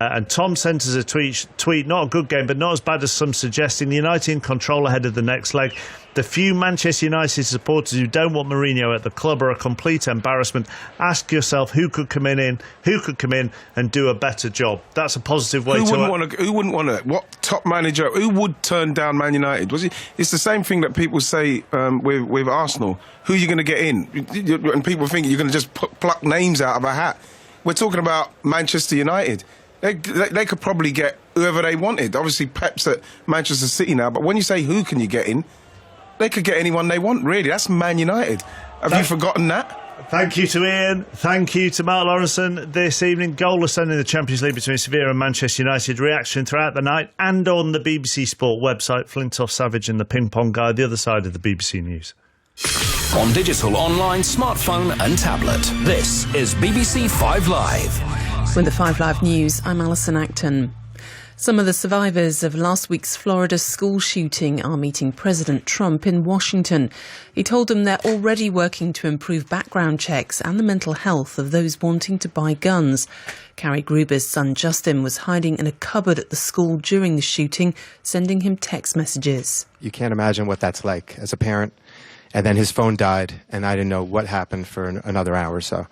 And Tom sent us a tweet, not a good game, but not as bad as some suggesting. The United in control ahead of the next leg. The few Manchester United supporters who don't want Mourinho at the club are a complete embarrassment. Ask yourself who could come in and do a better job. That's a positive way Who wouldn't want to? What top manager? Who would turn down Man United? It's the same thing that people say with Arsenal. Who are you going to get in? And people think you're going to just pluck names out of a hat. We're talking about Manchester United. They could probably get whoever they wanted. Obviously, Pep's at Manchester City now, but when you say who can you get in, they could get anyone they want, really. That's Man United. Have you forgotten that? Thank you to Ian. Thank you to Mark Lawrenson this evening. Goalless end in the Champions League between Sevilla and Manchester United. Reaction throughout the night and on the BBC Sport website. Flintoff, Savage and the Ping Pong Guy, the other side of the BBC News. On digital, online, smartphone and tablet. This is BBC 5 Live. With the 5 Live News, I'm Alison Acton. Some of the survivors of last week's Florida school shooting are meeting President Trump in Washington. He told them they're already working to improve background checks and the mental health of those wanting to buy guns. Carrie Gruber's son Justin was hiding in a cupboard at the school during the shooting, sending him text messages. You can't imagine what that's like as a parent. And then his phone died, and I didn't know what happened for another hour or so.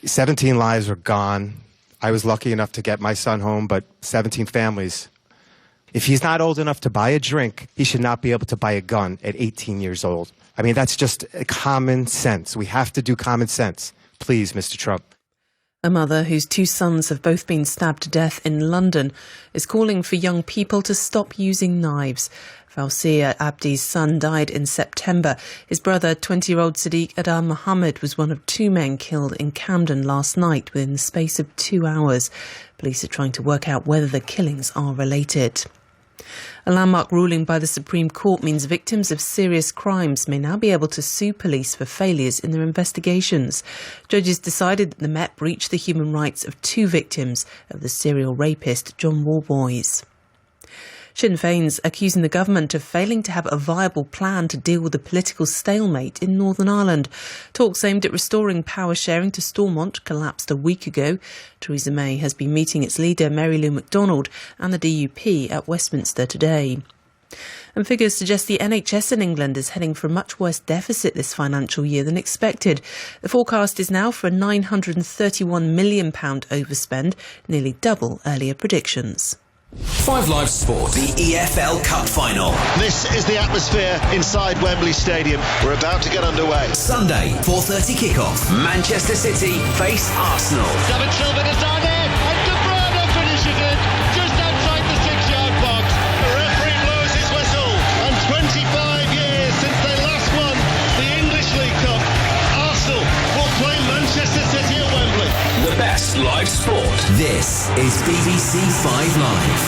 17 lives were gone. I was lucky enough to get my son home, but 17 families. If he's not old enough to buy a drink, he should not be able to buy a gun at 18 years old. I mean, that's just common sense. We have to do common sense. Please, Mr. Trump. A mother whose 2 sons have both been stabbed to death in London is calling for young people to stop using knives. Fausia Abdi's son died in September. His brother, 20-year-old Sadiq Adar Mohammed, was one of 2 men killed in Camden last night within the space of 2 hours. Police are trying to work out whether the killings are related. A landmark ruling by the Supreme Court means victims of serious crimes may now be able to sue police for failures in their investigations. Judges decided that the Met breached the human rights of 2 victims of the serial rapist John Worboys. Sinn Féin's accusing the government of failing to have a viable plan to deal with the political stalemate in Northern Ireland. Talks aimed at restoring power sharing to Stormont collapsed a week ago. Theresa May has been meeting its leader Mary Lou McDonald and the DUP at Westminster today. And figures suggest the NHS in England is heading for a much worse deficit this financial year than expected. The forecast is now for a £931 million overspend, nearly double earlier predictions. 5 Live Sport. The EFL Cup Final. This is the atmosphere inside Wembley Stadium. We're about to get underway. Sunday, 4:30 kickoff. Manchester City face Arsenal. David Silva is down there, and De Bruyne finishes it just outside the 6-yard box. The referee blows his whistle, and 25 years since they last won the English League Cup, Arsenal will play Manchester City at Wembley. The best live sport. This is BBC 5 Live.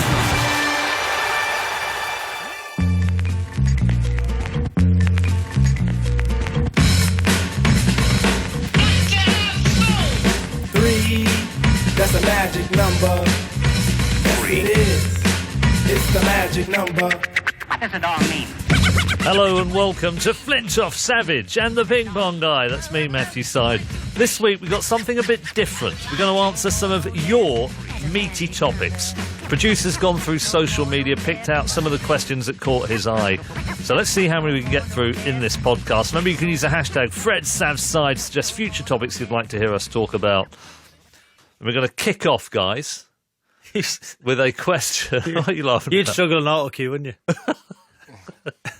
That's a magic number. Yes, it is. It's the magic number. What does it all mean? Hello and welcome to Flintoff, Savage and the Ping Pong Guy. That's me, Matthew Syed. This week we've got something a bit different. We're going to answer some of your meaty topics. Producer's gone through social media, picked out some of the questions that caught his eye. So let's see how many we can get through in this podcast. Remember, you can use the hashtag FredSavSide to suggest future topics you'd like to hear us talk about. And we're going to kick off, guys, with a question. What are you laughing You'd at? struggle on auto-cue, wouldn't you?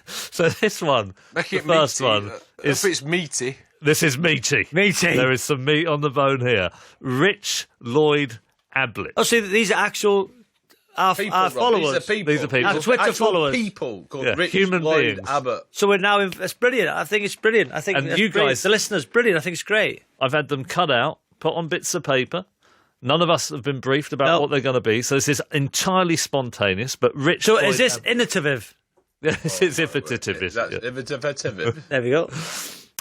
So this one, Make it the first meaty. one, If it's meaty. This is meaty. Meaty. There is some meat on the bone here. Rich Lloyd Ablett. Oh, see, these are actual our Rob, followers. These are people. Our Twitter Actual followers. people called Yeah, Rich human Lloyd beings. Abbott. So we're now it's brilliant. I think it's brilliant. I think And that's you brilliant. guys- the listeners, brilliant. I think it's great. I've had them cut out, put on bits of paper. None of us have been briefed about what they're going to be, so this is entirely spontaneous. But Rich So Lloyd is this Ablett- innovative? Yes, it's innovative. There we go.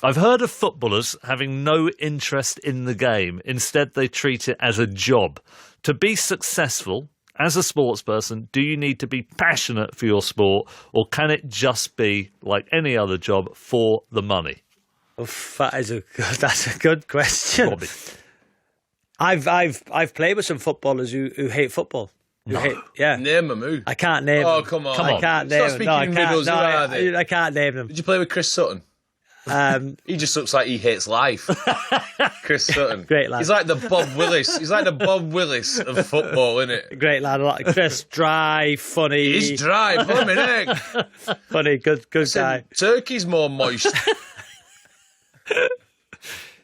I've heard of footballers having no interest in the game. Instead, they treat it as a job. To be successful as a sports person, do you need to be passionate for your sport, or can it just be like any other job for the money? That's a good question. Robbie. I've played with some footballers who hate football. Yeah. Name them, who? I can't name them. Oh, come on. I can't name them. No, I can't. Who are they? I can't name them. Did you play with Chris Sutton? He just looks like he hates life. Chris Sutton. Great lad. He's like the Bob Willis. He's like the Bob Willis of football, isn't it? Great lad. Chris, dry, funny. He's dry, blooming egg. Funny, good guy. Turkey's more moist.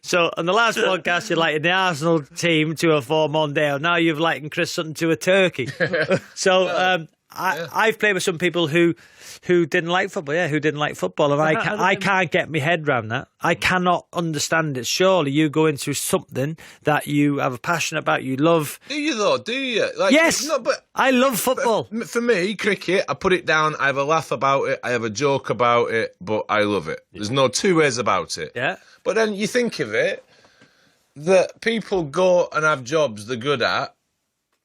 So, on the last podcast, you likened the Arsenal team to a 4-Mondale. Now you've likened Chris Sutton to a turkey. So, I've played with some people who didn't like football, who didn't like football, and I can't get my head around that. I cannot understand it. Surely you go into something that you have a passion about, you love. Do you, though? Do you? Like, yes, no, but I love football. For me, cricket, I put it down, I have a laugh about it, I have a joke about it, but I love it. There's no two ways about it. Yeah. But then you think of it, that people go and have jobs they're good at,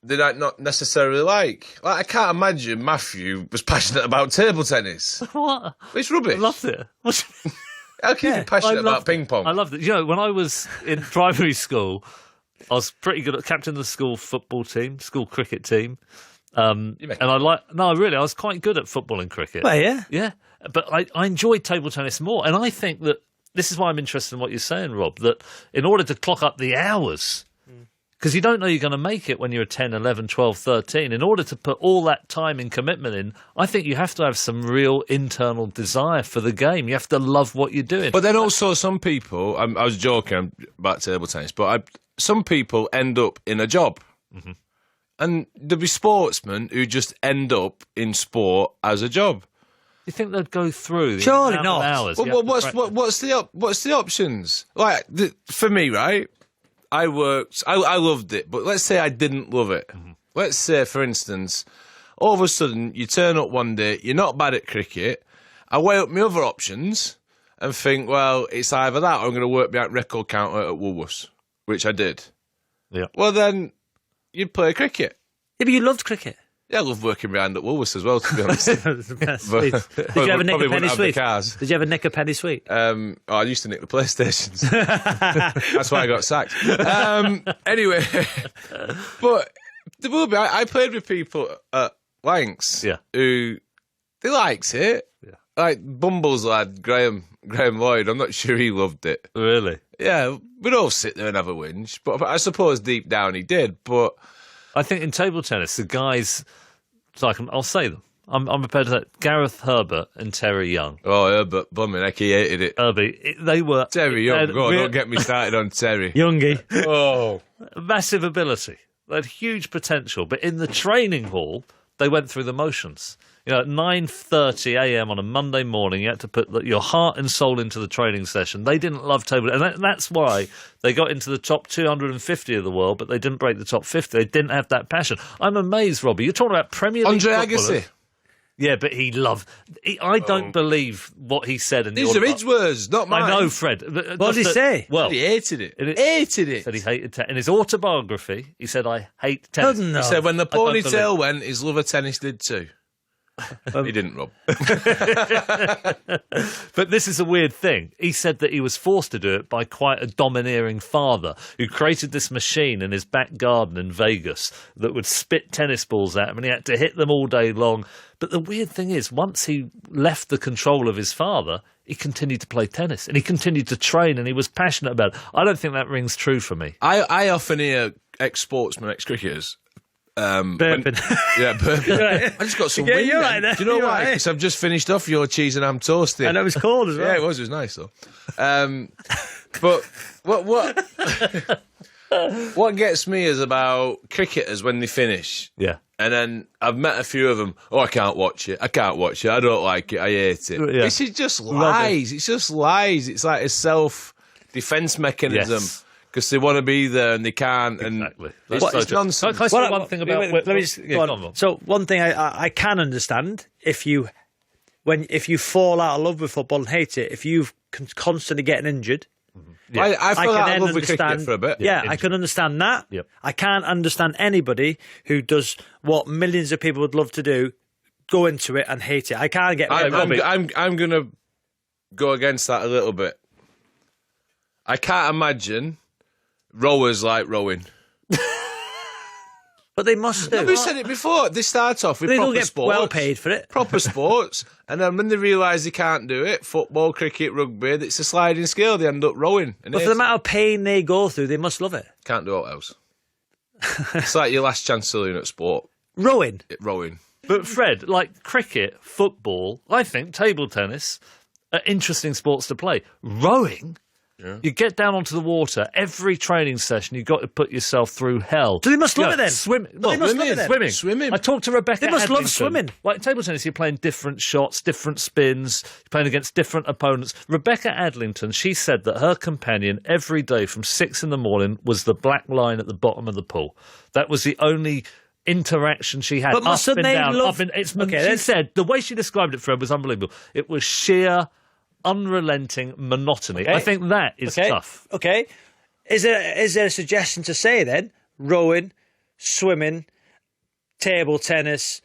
they might not necessarily like. I can't imagine Matthew was passionate about table tennis. What? It's rubbish. I loved it. How can you be passionate about ping pong? I loved it. You know, when I was in primary school, I was pretty good at captain of the school football team, school cricket team. And I was quite good at football and cricket. Well, yeah. Yeah. But I enjoyed table tennis more. And I think that this is why I'm interested in what you're saying, Rob, that in order to clock up the hours, because you don't know you're going to make it when you're 10, 11, 12, 13. In order to put all that time and commitment in, I think you have to have some real internal desire for the game. You have to love what you're doing. But then also some people, I was joking about table tennis, but some people end up in a job. Mm-hmm. And there'll be sportsmen who just end up in sport as a job. You think they'd go through the Surely amount not. of hours? Well, what's the options? Like, for me, right? I loved it, but let's say I didn't love it. Mm-hmm. Let's say, for instance, all of a sudden you turn up one day, you're not bad at cricket. I weigh up my other options and think, well, it's either that or I'm going to work behind record counter at Woolworths, which I did. Yeah. Well, then you'd play cricket. Yeah, but you loved cricket. Yeah, I love working behind at Woolworths as well, to be honest. The best sweet. Did you ever nick a penny sweet? Did you ever nick a penny sweet? I used to nick the PlayStations. That's why I got sacked. Anyway, but there will be. I played with people at Lancs who they liked it. Yeah. Like Bumble's lad, Graham Lloyd. I'm not sure he loved it. Really? Yeah, we'd all sit there and have a whinge, but I suppose deep down he did. But I think in table tennis, the guys, so I'll say them. I'm prepared to say Gareth Herbert and Terry Young. Oh, Herbert, bumming, like he hated it. They were... Terry Young, don't get me started on Terry. Youngie. Oh. Massive ability. They had huge potential. But in the training hall, they went through the motions. You know, at 9:30 a.m. on a Monday morning, you had to put your heart and soul into the training session. They didn't love table, and that's why they got into the top 250 of the world, but they didn't break the top 50. They didn't have that passion. I'm amazed, Robbie. You're talking about Premier League Andre footballers. Agassi. Yeah, but he loved... I don't believe what he said in the... These are his words, not mine. I know, Fred. What did he say? Well, he hated it. He said he hated tennis. In his autobiography, he said, I hate tennis. He said when the ponytail went, his love of tennis did too. He didn't, Rob. But this is a weird thing. He said that he was forced to do it by quite a domineering father who created this machine in his back garden in Vegas that would spit tennis balls at him, and he had to hit them all day long. But the weird thing is, once he left the control of his father, he continued to play tennis and he continued to train and he was passionate about it. I don't think that rings true for me. I often hear ex-sportsmen, ex-cricketers, burping. Burping. I just got some wind. You're right there. Do you know why? Because I've just finished off your cheese and ham toasting. And it was cold as well. Yeah, it was nice though. But what gets me is about cricketers when they finish. Yeah. And then I've met a few of them. Oh, I can't watch it. I don't like it. I hate it. Yeah. This is just lies. It's just lies. It's like a self-defense mechanism. Yes. Because they want to be there and they can't. Exactly. And it's nonsense. Can I say one thing about... Let me just go on. So one thing I can understand, if you fall out of love with football and hate it, if you've constantly getting injured... Yeah. I fell out of love with cricket for a bit. Yeah, I can understand that. Yep. I can't understand anybody who does what millions of people would love to do, go into it and hate it. I can't get... I'm going to go against that a little bit. I can't imagine rowers like rowing. But they must do. We said it before. They start off with They proper don't get sports. well paid for it. Proper sports. And then when they realise they can't do it, football, cricket, rugby, it's a sliding scale. They end up rowing. And But for the amount of pain they go through, they must love it. Can't do what else. It's like your last chance saloon at sport. Rowing. Rowing. But Fred, like cricket, football, I think table tennis are interesting sports to play. Rowing, you get down onto the water, every training session you've got to put yourself through hell. So they must love it then. Swimming. They must love it then. Swimming. I talked to Rebecca They must love Adlington. swimming. Like table tennis, you're playing different shots, different spins, you're playing against different opponents. Rebecca Adlington, she said that her companion every day from 6 a.m. was the black line at the bottom of the pool. That was the only interaction she had. But mustn't up and they down, love- up and it's Okay, she let's- said the way she described it, Fred, was unbelievable. It was sheer, unrelenting monotony. Okay. I think that is tough. Okay. Is there a suggestion to say then rowing, swimming, table tennis,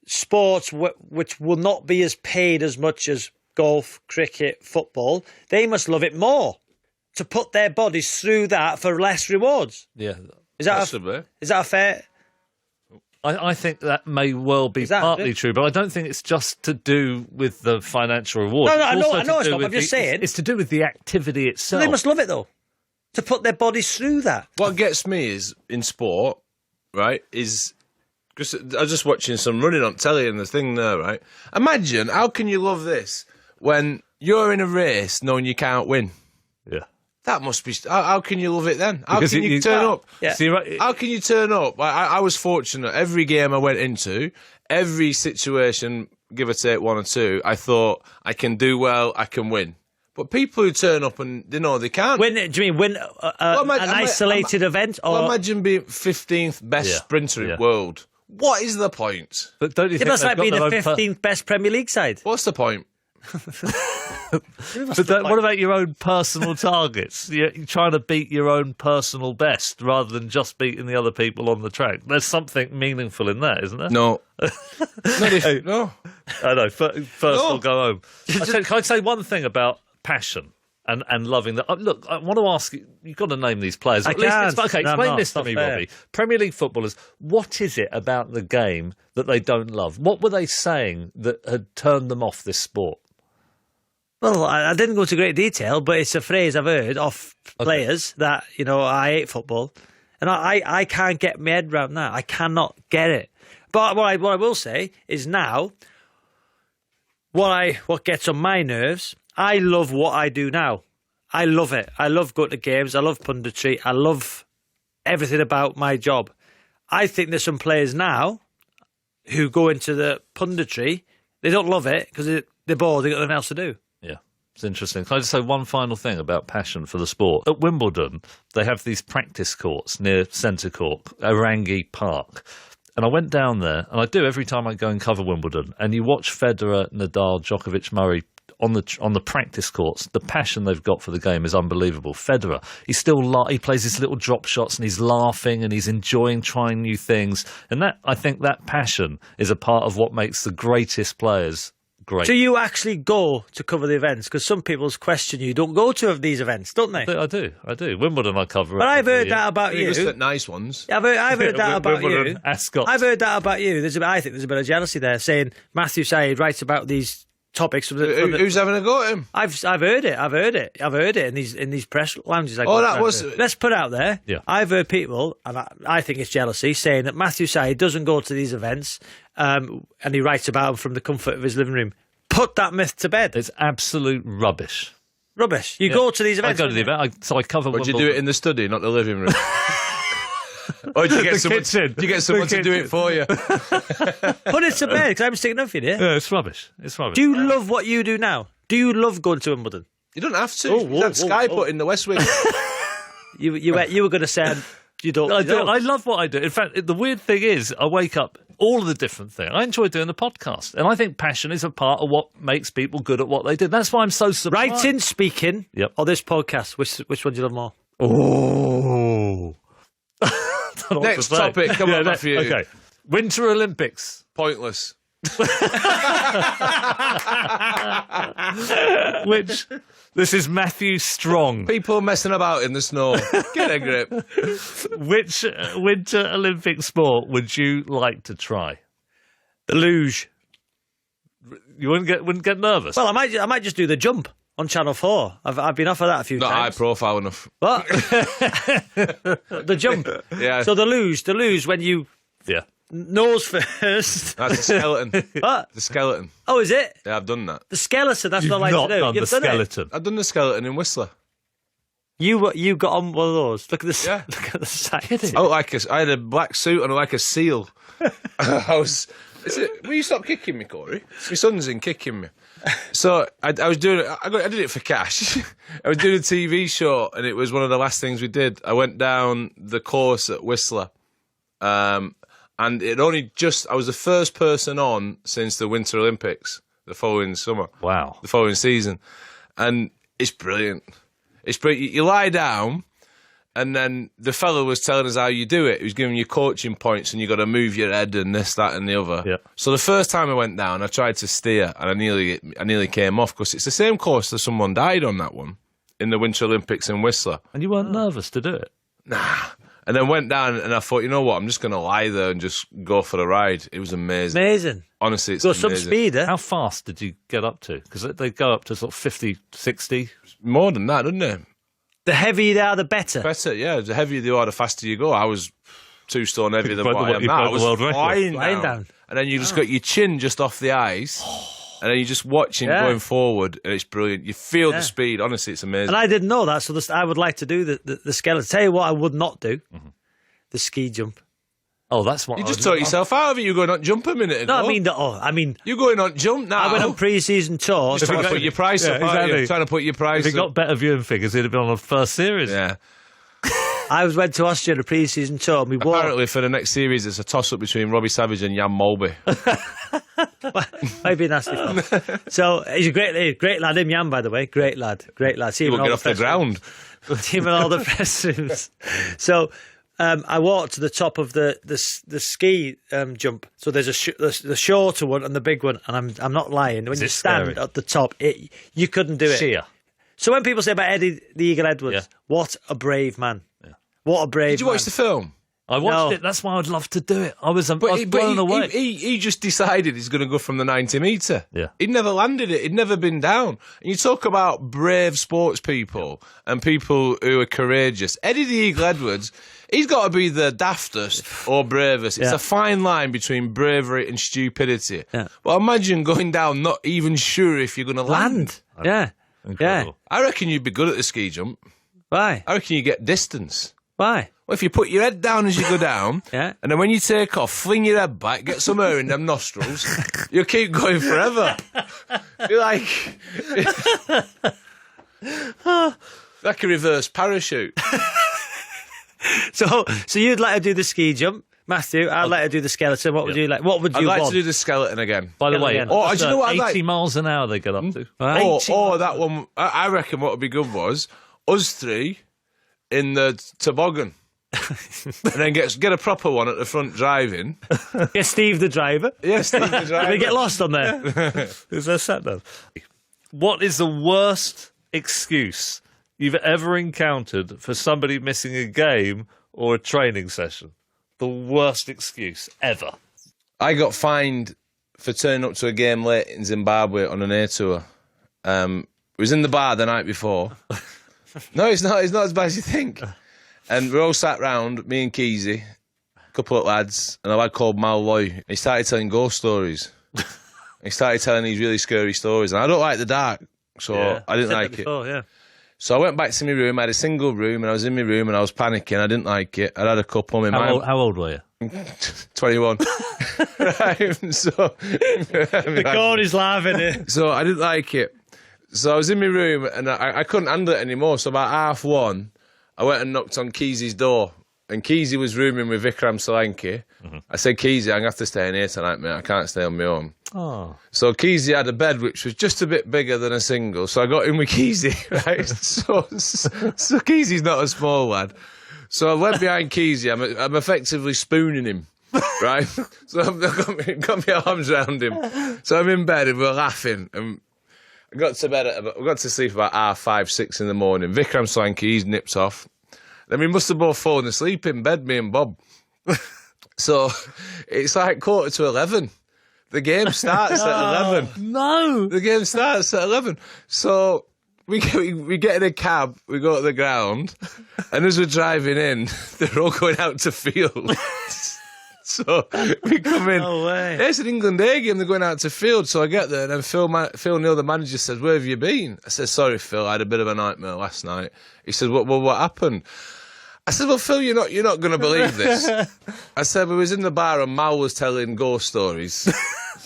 sports which will not be as paid as much as golf, cricket, football? They must love it more to put their bodies through that for less rewards. Yeah. Is that Possibly. is that a fair? I think that may well be Is that partly it? true, but I don't think it's just to do with the financial reward. No, It's I know also it's to not. do I'm with just saying. It's to do with the activity itself. They must love it though, to put their bodies through that. What gets me is in sport, right? Is because I was just watching some running on telly and the thing there, right? Imagine how can you love this when you're in a race knowing you can't win? Yeah. That must be. How can you love it then? How Because can you turn up? Yeah. See, right, How can you turn up? I was fortunate. Every game I went into, every situation, give or take one or two, I thought I can do well, I can win. But people who turn up and they know they can't. Win? Do you mean win an isolated event? Or Well, imagine being 15th best Yeah. sprinter in Yeah. the world. What is the point? but don't you it think must they've like got be the their own 15th best Premier League side. What's the point? What about your own personal targets? You're trying to beat your own personal best rather than just beating the other people on the track. There's something meaningful in that, isn't there? No. No. I know. First, No. I'll go home. Can I say one thing about passion and loving that? Look, I want to ask you. You've got to name these players. I At least can't. okay, No, I'm explain not. this to It's me, not fair. Robbie. Premier League footballers. What is it about the game that they don't love? What were they saying that had turned them off this sport? Well, I didn't go into great detail, but it's a phrase I've heard off players that, I hate football. And I can't get my head around that. I cannot get it. But what I will say is now, what gets on my nerves, I love what I do now. I love it. I love going to games. I love punditry. I love everything about my job. I think there's some players now who go into the punditry, they don't love it because they're bored, they've got nothing else to do. Yeah, it's interesting. Can I just say one final thing about passion for the sport? At Wimbledon, they have these practice courts near Centre Court, Orangi Park. And I went down there, and I do every time I go and cover Wimbledon, and you watch Federer, Nadal, Djokovic, Murray on the practice courts. The passion they've got for the game is unbelievable. Federer, he plays his little drop shots, and he's laughing, and he's enjoying trying new things. And I think that passion is a part of what makes the greatest players great. Do you actually go to cover the events? Because some people question you don't go to these events, don't they? I do. Wimbledon I cover. But I've every heard year. that about You just you. at nice ones. I've heard that about you. Wimbledon, Ascot. I've heard that about you. I think there's a bit of jealousy there, saying Matthew Syed writes about these topics. Who's having a go at him? I've heard it in these press lounges. Let's put it out there. Yeah. I've heard people, and I think it's jealousy, saying that Matthew Syed doesn't go to these events, and he writes about them from the comfort of his living room. Put that myth to bed. It's absolute rubbish. Rubbish. You go to these events. I go to the event, so I cover. Or do you Wimbledon. do it in the study, not the living room? Or do you get someone? kitchen. Do you get someone to do it for you? Put it to bed, because I'm sticking up for you, dear. Yeah, it's rubbish. It's rubbish. Do you love what you do now? Do you love going to Wimbledon? You don't have to. Oh, That Sky put in the West Wing. You were going to say you don't. I you do. don't. I love what I do. In fact, the weird thing is, I wake up all of the different things. I enjoy doing the podcast, and I think passion is a part of what makes people good at what they do. That's why I'm so surprised. Writing, speaking, Yep. or this podcast. Which one do you love more? Oh. Next topic. Come on, Matthew. Okay. Winter Olympics. Pointless. Which, this is Matthew Strong. People messing about in the snow. Get a grip. Which Winter Olympic sport would you like to try? The luge. You wouldn't get nervous? Well, I might just do the jump on Channel 4. I've been offered that a few Not high times. profile enough. What? The jump. Yeah. So the luge when you Yeah. nose first. That's the skeleton. What? The skeleton. Oh, is it? Yeah, I've done that. The skeleton, that's You've not like not to do. done You've the done skeleton. I've done the skeleton in Whistler. It. You got on one of those. Look at the Yeah. look at the side. I had a black suit and I like a seal. I was. Will you stop kicking me, Corey? My son's in kicking me. So I was doing it. I did it for cash. I was doing a TV show, and it was one of the last things we did. I went down the course at Whistler, and it only just. I was the first person on since the Winter Olympics, the following summer. Wow. The following season, and it's brilliant. It's brilliant. You lie down. And then the fellow was telling us how you do it. He was giving you coaching points, and you got to move your head and this, that, and the other. Yeah. So the first time I went down, I tried to steer, and I nearly came off because it's the same course that someone died on that one in the Winter Olympics in Whistler. And you weren't nervous to do it? Nah. And then went down, and I thought, you know what? I'm just going to lie there and just go for the ride. It was amazing. Amazing. Honestly, it's Go amazing. some speed, eh? How fast did you get up to? Because they go up to sort of 50, 60. More than that, doesn't it? The heavier they are, the better. Better, yeah. The heavier you are, the faster you go. I was 2 stone heavier than broke what the- I am you now. broke I the was world record. flying Flying down. down. And then you just got your chin just off the ice, and then you're just watching Yeah. going forward, and it's brilliant. You feel Yeah. the speed. Honestly, it's amazing. And I didn't know that, so I would like to do the skeleton. Tell you what I would not do. The ski jump. Oh, that's what You I just was- talked yourself out of it. You were going on jump a minute ago. No, I mean, You're going on jump now. I went on pre-season tour. Just trying to put your price up, aren't you? exactly. Trying to put your price If he up. got better viewing figures, he'd have been on the first series. Yeah. I went to Austria on a pre-season tour. And we walked. Apparently, for the next series, it's a toss-up between Robbie Savage and Jan Mulby. Might be a nasty fun. So he's a great lad, him Jan, by the way. Great lad. See He him in won't all get off the ground. See him in all the press rooms. So I walked to the top of the ski jump. So there's the shorter one and the big one, and I'm not lying. When you it stand scary? at the top, you couldn't do it. Sheer. So when people say about Eddie the Eagle Edwards, Yeah. what a brave man. What a brave Did you man. watch the film? I watched No. it. That's why I'd love to do it. I was blown away. He just decided he's going to go from the 90 metre. Yeah. He'd never landed it. He'd never been down. And you talk about brave sports people and people who are courageous. Eddie the Eagle Edwards, he's got to be the daftest or bravest. It's Yeah. a fine line between bravery and stupidity. Yeah. But imagine going down not even sure if you're going to land. Yeah. Incredible. I reckon you'd be good at the ski jump. Why? I reckon you get distance. Why? Well, if you put your head down as you go down, Yeah. and then when you take off, fling your head back, get some air in them nostrils, you'll keep going forever. You're like like a reverse parachute. So you'd like to do the ski jump, Matthew? I'd like to do the skeleton. What would you like? What would I'd you like want? to do the skeleton again. By the Get it way, again. Oh, do you know what I'd 80 like? miles an hour they get up to. Or that one, I reckon what would be good was us three in the toboggan. And then get a proper one at the front driving. Get Steve the driver. Yeah, Steve the Did driver. we get lost on there? Is there sat nav? What is the worst excuse you've ever encountered for somebody missing a game or a training session? The worst excuse ever. I got fined for turning up to a game late in Zimbabwe on an air tour. It was in the bar the night before. No, it's not. It's not as bad as you think. And we're all sat round, me and Keezy, a couple of lads, and a lad called Mal Loy. He started telling ghost stories. He started telling these really scary stories, and I don't like the dark, so I didn't Said that like it. before, yeah. So I went back to my room. I had a single room, and I was in my room, and I was panicking. I didn't like it. I had a couple. My mind, How old were you? 21. Right, so The Corey's laughing here. So I didn't like it. So I was in my room and I couldn't handle it anymore. So about 1:30, I went and knocked on Keezy's door. And Keezy was rooming with Vikram Solanki. I said, Keezy, I'm going to have to stay in here tonight, mate. I can't stay on my own. Oh. So Keezy had a bed which was just a bit bigger than a single. So I got in with Keezy, right? so Keezy's not a small lad. So I went behind Keezy. I'm effectively spooning him. right? So I've got my arms around him. So I'm in bed and we're laughing. And I got to sleep about 5:30, 6 in the morning. Vikram Swanky, he's nipped off. Then we must have both fallen asleep in bed, me and Bob. So it's like 11:15. The game starts at 11. No. The game starts at 11. So we get in a cab, we go to the ground, and as we're driving in, they're all going out to field. So we come in. No way. It's an England A game, they're going out to field. So I get there, and then Phil Neal, the manager, says, "Where have you been?" I said, "Sorry, Phil, I had a bit of a nightmare last night." He said, what happened? I said, "Well, Phil, you're not going to believe this." I said, "We was in the bar and Mal was telling ghost stories.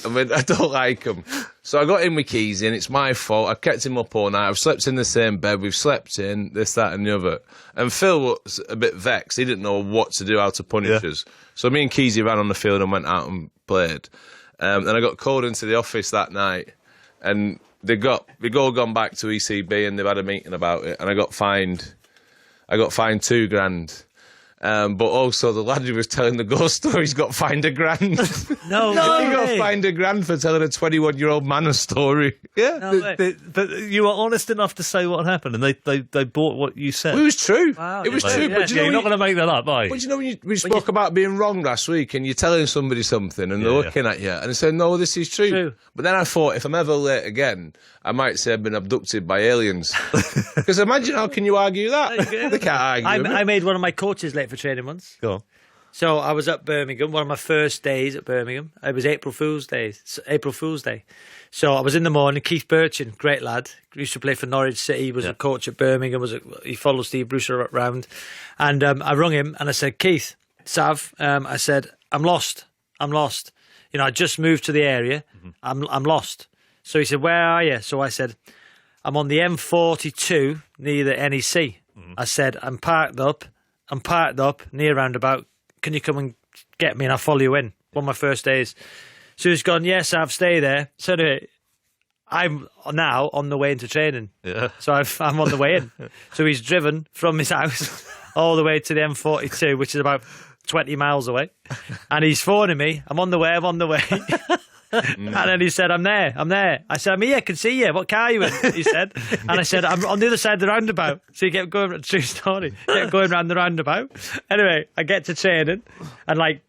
I mean, I don't like them." So I got in with keys in. It's my fault. I kept him up all night. I've slept in the same bed. We've slept in this, that, and the other. And Phil was a bit vexed. He didn't know what to do, how to punish us. So me and Keezy ran on the field and went out and played. Then I got called into the office that night, and we'd all gone back to ECB and they've had a meeting about it. And I got fined $2,000. But also the lad who was telling the ghost stories got fined $1,000. No, He got fined $1,000 for telling a 21-year-old man a story. Yeah. No way. But you were honest enough to say what happened, and they bought what you said. It was true. Wow. It was Mate, true. yeah, But you know, you're not going to make that up, are you? But you know, we spoke about being wrong last week, and you're telling somebody something, and they're looking at you, and they say, "No, this is true." But then I thought, if I'm ever late again, I might say I've been abducted by aliens. Because imagine, how can you argue that? They can't argue. I made one of my coaches late for training once. Go on. So I was at Birmingham, one of my first days at Birmingham. It was April Fool's Day. So I was in the morning. Keith Birchin, great lad, used to play for Norwich City, was a coach at Birmingham. He followed Steve Bruce around, and I rung him and I said, "Keith, Sav," I said, "I'm lost. You know, I just moved to the area. I'm lost." So he said, "Where are you?" So I said, "I'm on the M42 near the NEC." I said, I'm parked up near roundabout. Can you come and get me and I'll follow you in?" One of my first days. So he's gone, "Yes, I've stayed there." So anyway, I'm now on the way into training. Yeah. So I'm on the way in. So he's driven from his house all the way to the M42, which is about 20 miles away. And he's phoning me. I'm on the way. And then he said, I'm there. I said, "I'm here, I can see you. What car are you in?" He said. And I said, "I'm on the other side of the roundabout." So he kept going, true story, kept going round the roundabout. Anyway, I get to training, and like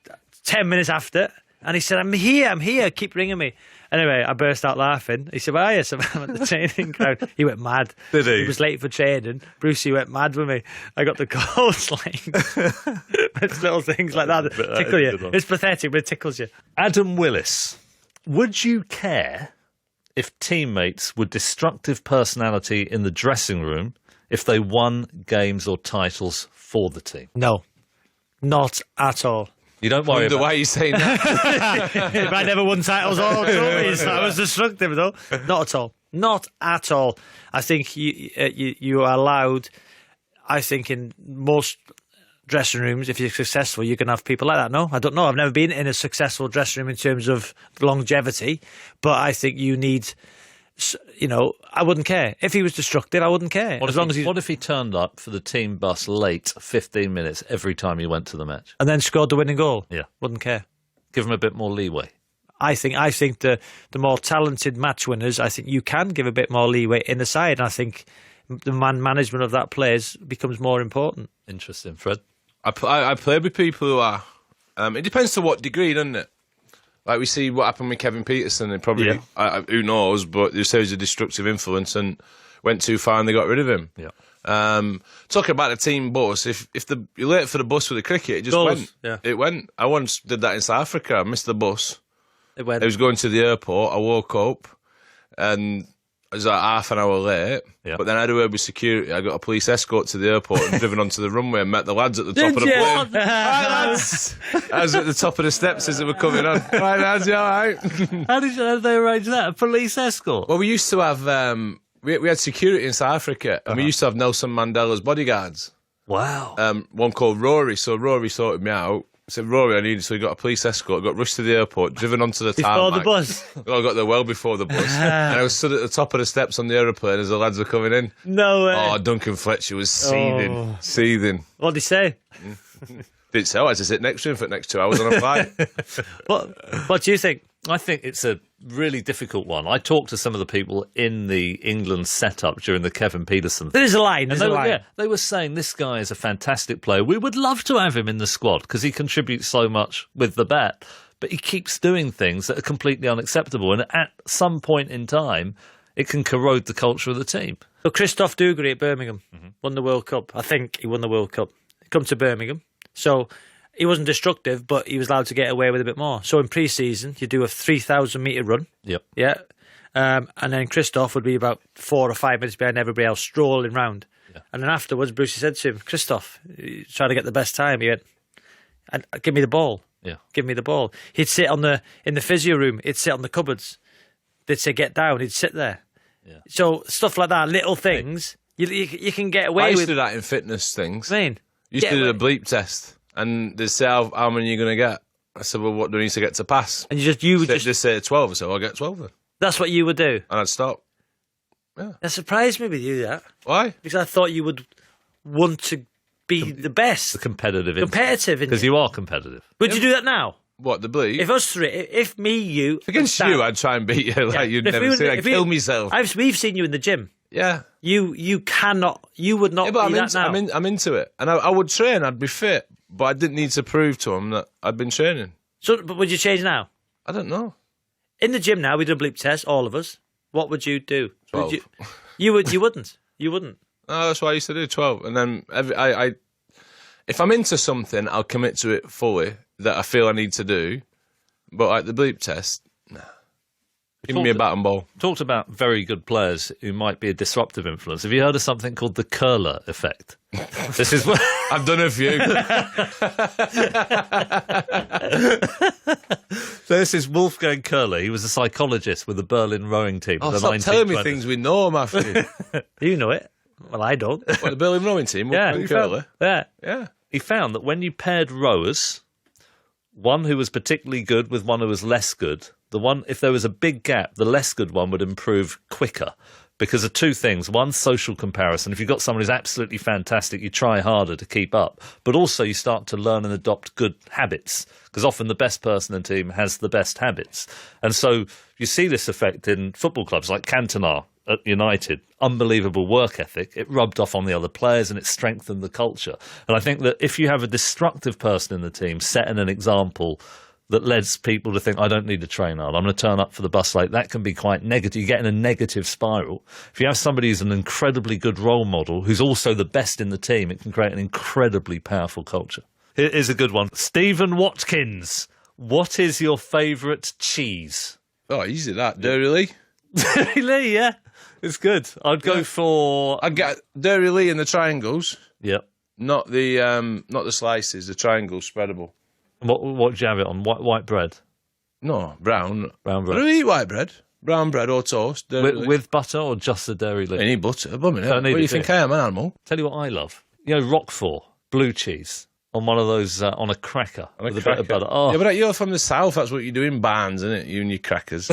10 minutes after, and he said, I'm here, keep ringing me. Anyway, I burst out laughing. He said, "Where are you?" So I'm at the training ground. He went mad. Did he? He was late for training. Brucey went mad with me. I got the calls, like, it's little things like that tickle you. It's pathetic, but it tickles you. Adam Willis. Would you care if teammates were destructive personality in the dressing room if they won games or titles for the team? No, not at all. You don't worry about Why are you saying that? If I never won titles or trophies, I was destructive, though. Not at all. Not at all. I think you are allowed, I think, in most dressing rooms, if you're successful, you can have people like that. No, I don't know. I've never been in a successful dressing room in terms of longevity, but I think you need, you know, I wouldn't care. If he was destructive, I wouldn't care. What if he turned up for the team bus late 15 minutes every time he went to the match? And then scored the winning goal? Yeah. Wouldn't care. Give him a bit more leeway. I think the more talented match winners, I think you can give a bit more leeway in the side. And I think the management of that players becomes more important. Interesting. Fred? I played with people who are. It depends to what degree, doesn't it? Like we see what happened with Kevin Peterson, and probably who knows, but they say he's a destructive influence and went too far and they got rid of him. Yeah. Talking about the team bus, if you're late for the bus with the cricket, it just went. Yeah. It went. I once did that in South Africa. I missed the bus. It went. I was going to the airport. I woke up and I was like half an hour late. Yeah. But then I had a word with security. I got a police escort to the airport and driven onto the runway and met the lads at the top of the plane. Hi, lads! I was at the top of the steps as they were coming on. Hi, lads, you all right? How did they arrange that? A police escort? Well, we used to have... we had security in South Africa, and we used to have Nelson Mandela's bodyguards. Wow. One called Rory. So Rory sorted me out. I said, "Rory, I need you." So we got a police escort, got rushed to the airport, driven onto the tarmac. Before the bus? I got there well before the bus. And I was stood at the top of the steps on the aeroplane as the lads were coming in. No way. Oh, Duncan Fletcher was seething. What did he say? Didn't say I had to sit next to him for the next 2 hours on a flight. What do you think? I think it's a really difficult one. I talked to some of the people in the England setup during the Kevin Pietersen. There is a line. And they were saying this guy is a fantastic player. We would love to have him in the squad because he contributes so much with the bat, but he keeps doing things that are completely unacceptable. And at some point in time, it can corrode the culture of the team. So Christoph Dugarry at Birmingham won the World Cup. I think he won the World Cup. He come to Birmingham. So he wasn't destructive, but he was allowed to get away with a bit more. So in pre-season, you do a 3,000 metre run. Yep. Yeah. And then Christoph would be about 4 or 5 minutes behind everybody else, strolling round. Yeah. And then afterwards, Brucey said to him, Christoph, trying to get the best time. He went, give me the ball. Yeah. Give me the ball. He'd sit in the physio room. He'd sit on the cupboards. They'd say, get down. He'd sit there. Yeah. So stuff like that, little things, you can get away with. I used to do that in fitness things. I mean, used to do the bleep test, and they say how many you're going to get. I said, well, what do I need to get to pass? And you would just say 12, so I'll get 12 then. That's what you would do? And I'd stop. Yeah. That surprised me with you, that. Why? Because I thought you would want to be the best. The competitive. Because you are competitive. Would you do that now? What, the bleep? If us three, if me, you... Against you, I'd try and beat you like you'd never see. I'd kill myself. We've seen you in the gym. Yeah. You would not be that now. I'm into it. And I would train, I'd be fit, but I didn't need to prove to them that I'd been training. So, but would you change now? I don't know. In the gym now, we do a bleep test, all of us. What would you do? 12. You wouldn't. You wouldn't. No, that's what I used to do, 12. And then if I'm into something, I'll commit to it fully that I feel I need to do. But like the bleep test, nah. Give me a bat and ball. Talked about very good players who might be a disruptive influence. Have you heard of something called the curler effect? This is what I've done a few. So this is Wolfgang Curler. He was a psychologist with the Berlin rowing team. Oh, stop telling me things we know, Matthew. You know it. Well, I don't. What, the Berlin rowing team? Yeah, Curler? Yeah. He found that when you paired rowers, one who was particularly good with one who was less good, if there was a big gap, the less good one would improve quicker because of two things. One, social comparison. If you've got someone who's absolutely fantastic, you try harder to keep up. But also you start to learn and adopt good habits because often the best person in the team has the best habits. And so you see this effect in football clubs like Cantona at United. Unbelievable work ethic. It rubbed off on the other players and it strengthened the culture. And I think that if you have a destructive person in the team setting an example that leads people to think, I don't need to train hard, I'm going to turn up for the bus late, that can be quite negative. You get in a negative spiral. If you have somebody who's an incredibly good role model, who's also the best in the team, it can create an incredibly powerful culture. Here's a good one. Stephen Watkins, what is your favourite cheese? Oh, easy that. Dairy Lee. Dairy Lee, yeah. It's good. I'd go for... I'd get Dairy Lee in the triangles. Yep. Not the slices, the triangles, spreadable. What do you have it on? White bread? No, brown. Brown bread. I don't eat white bread. Brown bread or toast. With butter or just the Dairy Lee? Any butter. What do you think I am, an animal? Tell you what I love. You know, Roquefort, blue cheese, on one of those, on a cracker with a bit of butter. Oh. Yeah, but you're from the south. That's what you do in barns, isn't it? You and your crackers.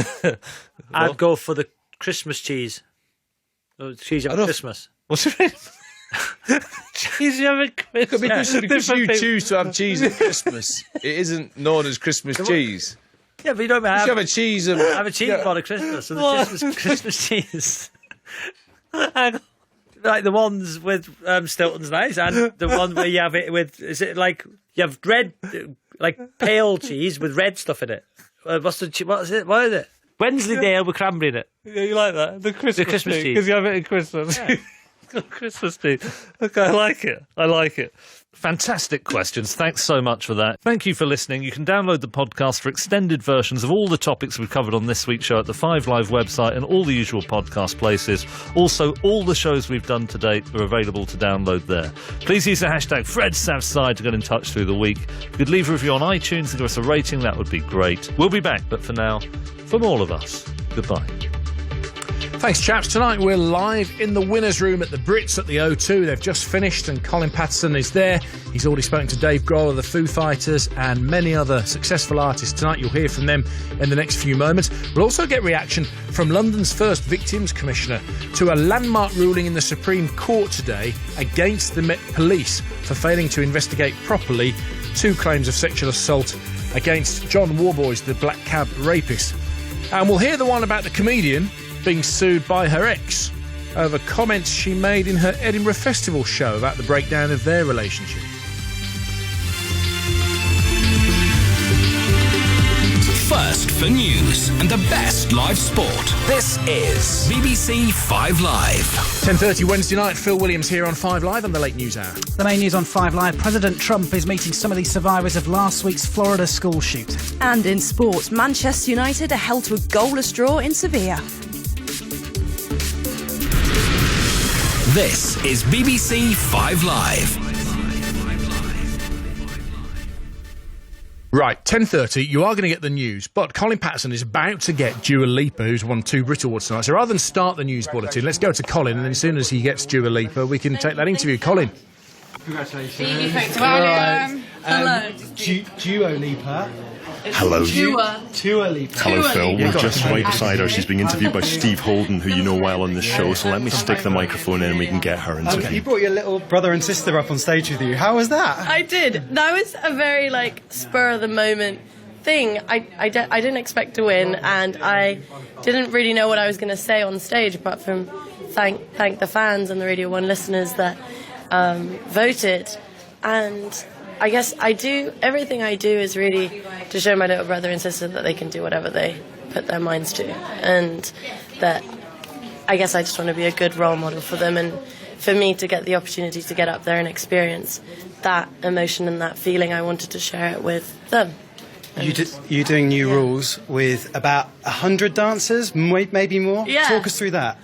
I'd go for the Christmas cheese. Cheese at Christmas. What's your name? Cheese you have at Christmas. Because you choose to have cheese at Christmas, it isn't known as Christmas cheese. Yeah, but you don't have a cheese. Have a cheese pot at Christmas. And the Christmas cheese. Like the ones with Stilton's nice, and the one where you have it with, is it like you have red, like pale cheese with red stuff in it? What is it? Wensleydale with cranberry in it. Yeah, you like that? The Christmas cheese. cheese. Because you have it at Christmas. Yeah. Christmas cheese. Okay, I like it. Fantastic questions. Thanks so much for that. Thank you for listening. You can download the podcast for extended versions of all the topics we've covered on this week's show at the 5 Live website and all the usual podcast places. Also, all the shows we've done to date are available to download there. Please use the hashtag FredSavSide to get in touch through the week. If you could leave a review on iTunes and give us a rating, that would be great. We'll be back, but for now, from all of us, goodbye. Thanks, chaps. Tonight we're live in the winner's room at the Brits at the O2. They've just finished and Colin Patterson is there. He's already spoken to Dave Grohl of the Foo Fighters and many other successful artists tonight. You'll hear from them in the next few moments. We'll also get reaction from London's first Victims Commissioner to a landmark ruling in the Supreme Court today against the Met Police for failing to investigate properly 2 claims of sexual assault against John Warboys, the black cab rapist. And we'll hear the one about the comedian being sued by her ex over comments she made in her Edinburgh Festival show about the breakdown of their relationship. First for news and the best live sport. This is BBC 5 Live. 10:30 Wednesday night. Phil Williams here on 5 Live on the late news hour. The main news on 5 Live. President Trump is meeting some of the survivors of last week's Florida school shooting. And in sport, Manchester United are held to a goalless draw in Sevilla. This is BBC 5 Live. Right, 10:30, you are going to get the news, but Colin Patterson is about to get Dua Lipa, who's won 2 Brit Awards tonight. So rather than start the news bulletin, let's go to Colin, and then as soon as he gets Dua Lipa, we can take that interview. Colin. Congratulations. Hello. Dua Lipa. Hello. Dua Lipa. Hello, Phil. We're just right beside her. She's being interviewed by Steve Holden, who you know well on the show, so let me stick the microphone in and we can get her interview. Okay, you brought your little brother and sister up on stage with you. How was that? I did. That was a very, spur of the moment thing. I didn't expect to win, and I didn't really know what I was going to say on stage, apart from thank the fans and the Radio 1 listeners that voted. And I guess everything I do is really to show my little brother and sister that they can do whatever they put their minds to, and that I guess I just want to be a good role model for them, and for me to get the opportunity to get up there and experience that emotion and that feeling, I wanted to share it with them. You're doing New Rules with about 100 dancers, maybe more? Yeah. Talk us through that.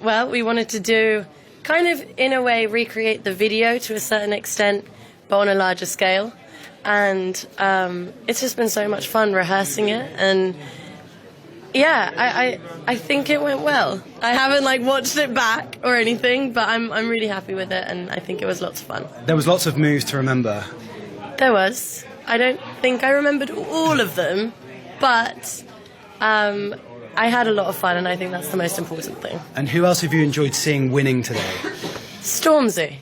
Well, we wanted to do, kind of, in a way, recreate the video to a certain extent, but on a larger scale. And it's just been so much fun rehearsing it. And yeah, I think it went well. I haven't watched it back or anything, but I'm really happy with it, and I think it was lots of fun. There was lots of moves to remember. There was. I don't think I remembered all of them, but I had a lot of fun, and I think that's the most important thing. And who else have you enjoyed seeing winning today? Stormzy.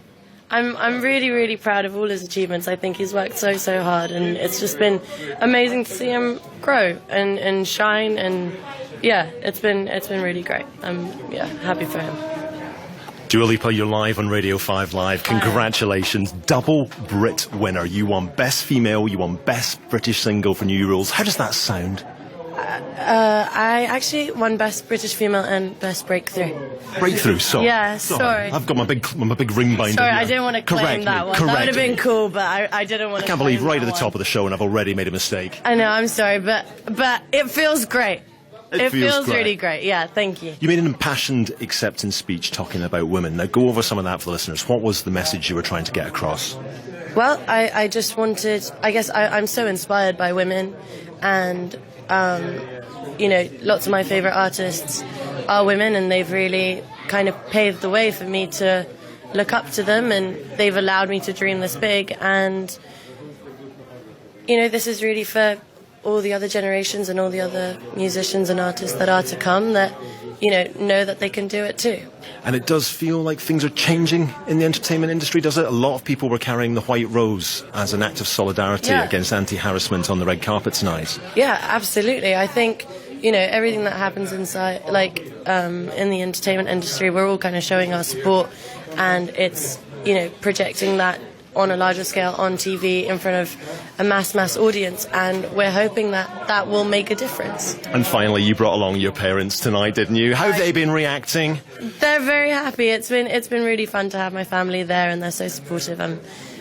I'm really, really proud of all his achievements. I think he's worked so hard, and it's just been amazing to see him grow and shine, and yeah, it's been really great. I'm happy for him. Dua Lipa, you're live on Radio 5 Live. Congratulations. Double Brit winner. You won Best Female, you won Best British Single for New Rules. How does that sound? I actually won Best British Female and Best Breakthrough. Breakthrough, sorry. Yeah, sorry. I've got my big ring binder. Sorry, here. I didn't want to claim that one. That would have been cool, but I didn't want to. I can't believe right at the top of the show and I've already made a mistake. I know, I'm sorry, but it feels great. It feels really great. Yeah, thank you. You made an impassioned acceptance speech talking about women. Now go over some of that for the listeners. What was the message you were trying to get across? Well, I just wanted, I guess I'm so inspired by women, and lots of my favourite artists are women, and they've really kind of paved the way for me to look up to them, and they've allowed me to dream this big. And this is really for all the other generations and all the other musicians and artists that are to come, that know that they can do it too. And it does feel like things are changing in the entertainment industry, does it? A lot of people were carrying the white rose as an act of solidarity against anti-harassment on the red carpet tonight. Yeah, absolutely. I think everything that happens inside, in the entertainment industry, we're all kind of showing our support, and it's projecting that on a larger scale on TV in front of a mass audience, and we're hoping that will make a difference. And finally, you brought along your parents tonight, didn't you? How have they been reacting? They're very happy. It's been really fun to have my family there, and they're so supportive. I'm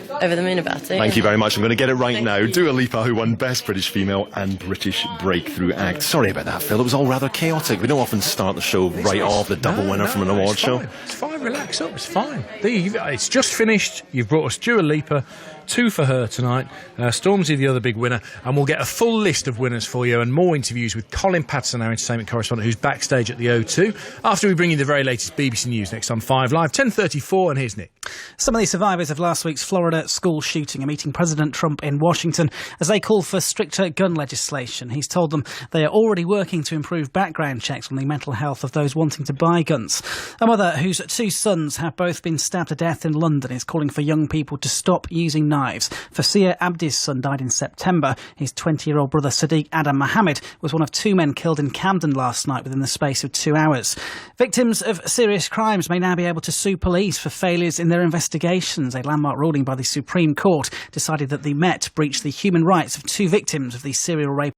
over the moon about it. Thank you very much. I'm going to get it right now. Dua Lipa, who won Best British Female and British Breakthrough Act. Sorry about that, Phil. It was all rather chaotic. We don't often start the show right off, the double winner from an award show. It's fine. Relax up. It's fine. It's just finished. You've brought us Dua Lipa. 2 for her tonight. Stormzy, the other big winner. And we'll get a full list of winners for you and more interviews with Colin Patterson, our entertainment correspondent, who's backstage at the O2, after we bring you the very latest BBC News next on 5 Live. 10:34, and here's Nick. Some of the survivors of last week's Florida school shooting are meeting President Trump in Washington as they call for stricter gun legislation. He's told them they are already working to improve background checks on the mental health of those wanting to buy guns. A mother whose 2 sons have both been stabbed to death in London is calling for young people to stop using knives knives. Fasiya Abdi's son died in September. His 20-year-old brother Sadiq Adam Mohammed was one of 2 men killed in Camden last night within the space of 2 hours. Victims of serious crimes may now be able to sue police for failures in their investigations. A landmark ruling by the Supreme Court decided that the Met breached the human rights of 2 victims of the serial rape